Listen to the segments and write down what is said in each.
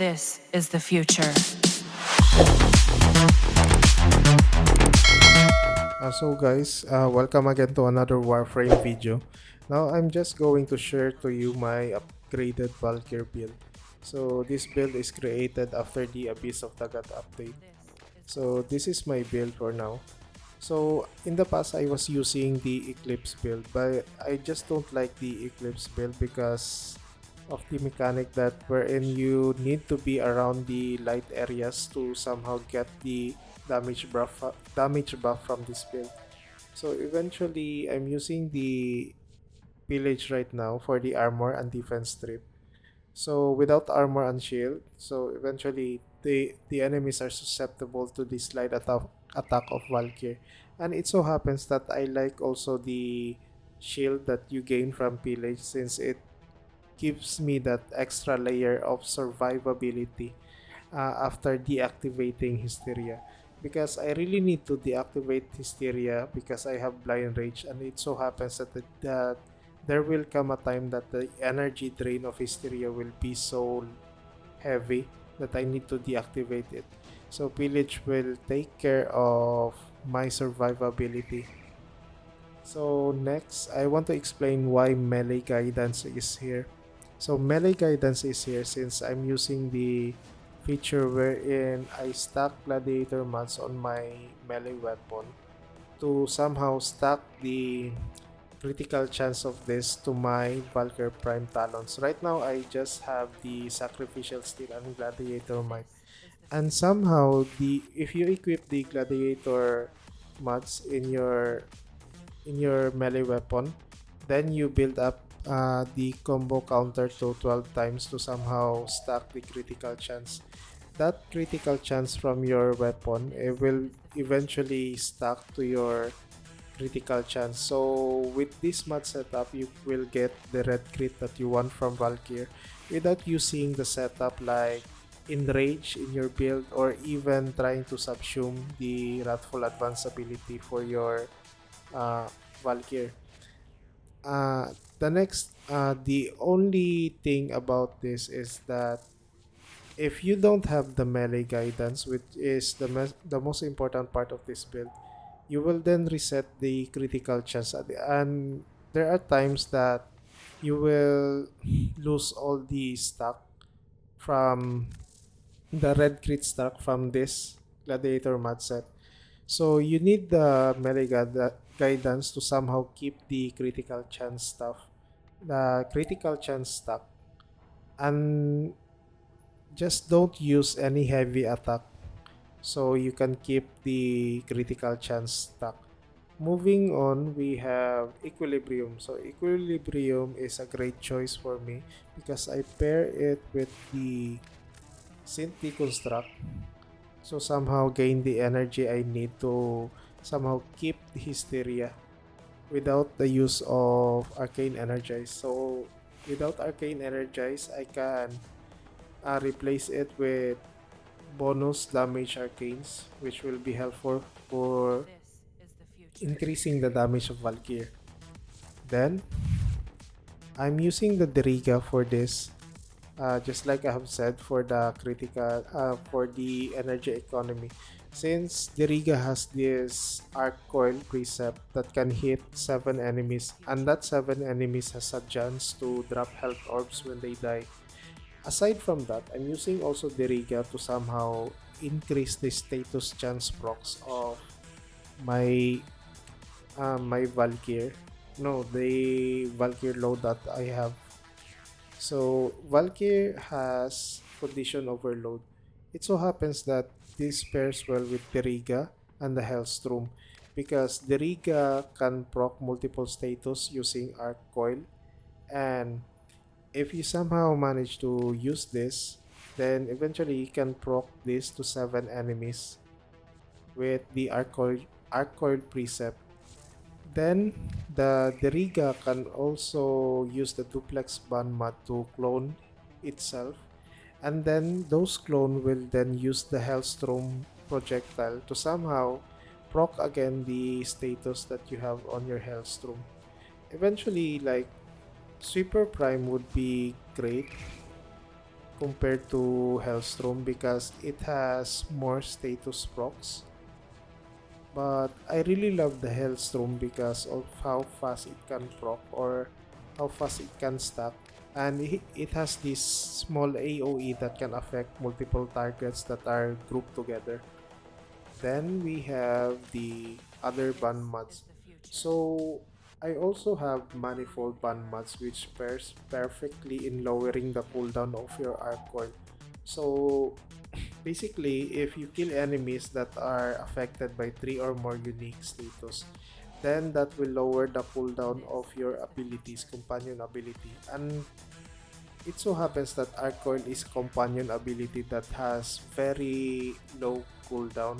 This is the future. So guys, welcome again to another Warframe video. Now I'm just going to share to you my upgraded Valkyr build. So this build is created after the Abyss of Dagath update. So this is my build for now. So in the past I was using the Eclipse build, but I just don't like the Eclipse build because of the mechanic that wherein you need to be around the light areas to somehow get the damage buff from this build. So eventually I'm using the pillage right now for the armor and defense strip. So without armor and shield, so eventually the enemies are susceptible to the slide attack of Valkyr. And it so happens that I like also the shield that you gain from pillage since it gives me that extra layer of survivability after deactivating Hysteria. Because I really need to deactivate Hysteria because I have Blind Rage, and it so happens that there will come a time that the energy drain of Hysteria will be so heavy that I need to deactivate it. So Pillage will take care of my survivability. So next, I want to explain why melee guidance is here. So melee guidance is here since I'm using the feature wherein I stack gladiator mods on my melee weapon to somehow stack the critical chance of this to my Valkyr Prime Talons. Right now, I just have the Sacrificial Steel and Gladiator Might. And somehow, the if you equip the Gladiator mods in your melee weapon, then you build up the combo counter to 12 times to somehow stack the critical chance. That critical chance from your weapon, it will eventually stack to your critical chance. So with this mod setup, you will get the red crit that you want from Valkyr without using the setup like Enrage in your build or even trying to subsume the Wrathful Advance ability for your uh, Valkyr. The only thing about this is that if you don't have the melee guidance, which is the most important part of this build, you will then reset the critical chance and there are times that you will lose all the stock from the red crit stock from this gladiator mod set. So you need the melee guidance to somehow keep the critical chance stuck, and just don't use any heavy attack so you can keep the critical chance stuck. Moving on, we have Equilibrium. So Equilibrium is a great choice for me because I pair it with the Synth Deconstruct, so somehow gain the energy I need to somehow keep the Hysteria without the use of Arcane Energize. So without Arcane Energize, I can replace it with bonus damage arcanes, which will be helpful for increasing the damage of Valkyr. Then, I'm using the Deriga for this, just like I have said for the for the energy economy. Since Deriga has this Arc Coil precept that can hit 7 enemies, and that 7 enemies has a chance to drop health orbs when they die. Aside from that, I'm using also Deriga to somehow increase the status chance procs of my my Valkyr. No, the Valkyr load that I have. So Valkyr has condition overload. It so happens that this pairs well with Deriga and the Hellstrom because Deriga can proc multiple status using Arc Coil, and if you somehow manage to use this, then eventually you can proc this to 7 enemies with the Arc Coil precept. Then the Deriga can also use the duplex band mod to clone itself, and then those clone will then use the Hellstrom projectile to somehow proc again the status that you have on your Hellstrom. Eventually, like Sweeper Prime would be great compared to Hellstrom because it has more status procs. But I really love the Hellstrom because of how fast it can proc or how fast it can stack. And it has this small AoE that can affect multiple targets that are grouped together. Then we have the other ban mods. So I also have manifold ban mods which pairs perfectly in lowering the cooldown of your arc coil. So basically, if you kill enemies that are affected by 3 or more unique status, then that will lower the cooldown of your abilities, companion ability. And it so happens that Arc Coil is a companion ability that has very low cooldown,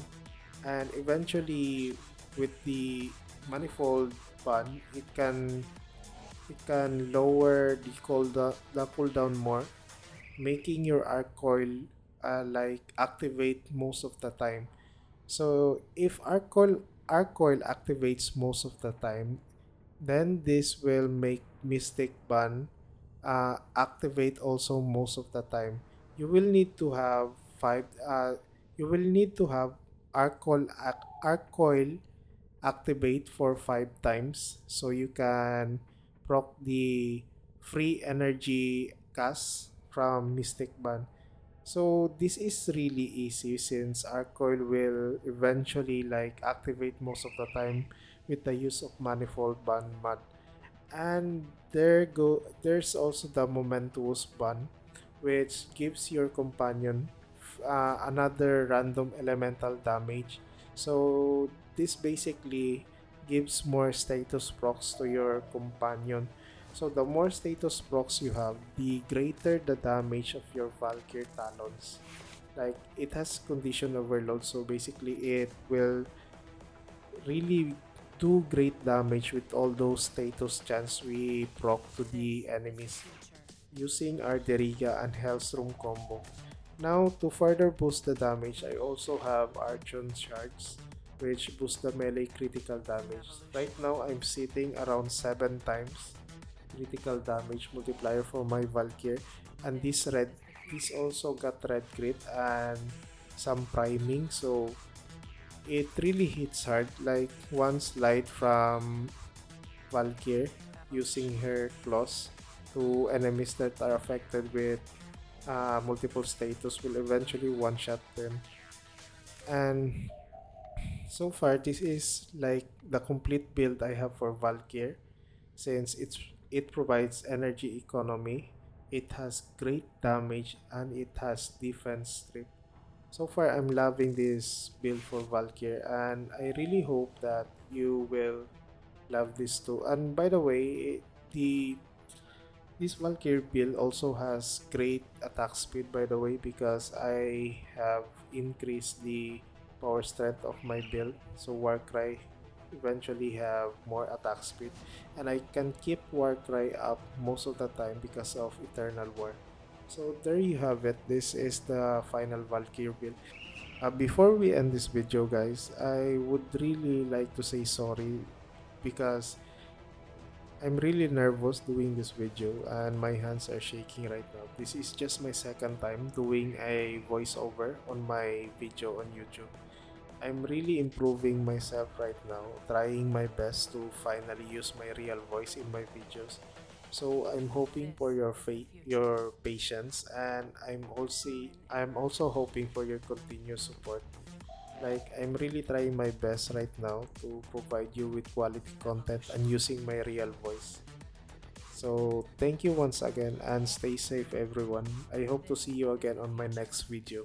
and eventually with the manifold ban, it can lower the cooldown more, making your Arc Coil like activate most of the time. So if Arc Coil activates most of the time, then this will make Mystic Ban activate also most of the time. You will need to have five. You will need to have Arc Coil activate for 5 times so you can proc the free energy cast from Mystic Ban. So this is really easy since Arc Coil will eventually like activate most of the time with the use of Manifold Ban mod. And there's also the momentous ban, which gives your companion another random elemental damage. So this basically gives more status procs to your companion. So the more status procs you have, the greater the damage of your Valkyr talons. Like it has condition overload, so basically it will really do great damage with all those status chance we proc to the enemies using our Deriga and Hellstrom combo. Now to further boost the damage, I also have Archon Charge, which boosts the melee critical damage. Right now I'm sitting around 7 times critical damage multiplier for my Valkyr, and this also got red crit and some priming, so it really hits hard. Like one slide from Valkyr using her claws to enemies that are affected with multiple status will eventually one-shot them. And so far, this is like the complete build I have for Valkyr, since it provides energy economy, it has great damage, and it has defense strip. So far, I'm loving this build for Valkyr, and I really hope that you will love this too. And by the way, the this Valkyr build also has great attack speed, by the way, because I have increased the power strength of my build. So Warcry eventually have more attack speed, and I can keep Warcry up most of the time because of Eternal War. So there you have it. This is the final Valkyr build. Before we end this video, guys, I would really like to say sorry because I'm really nervous doing this video and my hands are shaking right now. This is just my second time doing a voiceover on my video on YouTube. I'm really improving myself right now, trying my best to finally use my real voice in my videos. So I'm hoping for your patience, and I'm also hoping for your continued support. Like I'm really trying my best right now to provide you with quality content and using my real voice. So thank you once again and stay safe everyone. I hope to see you again on my next video.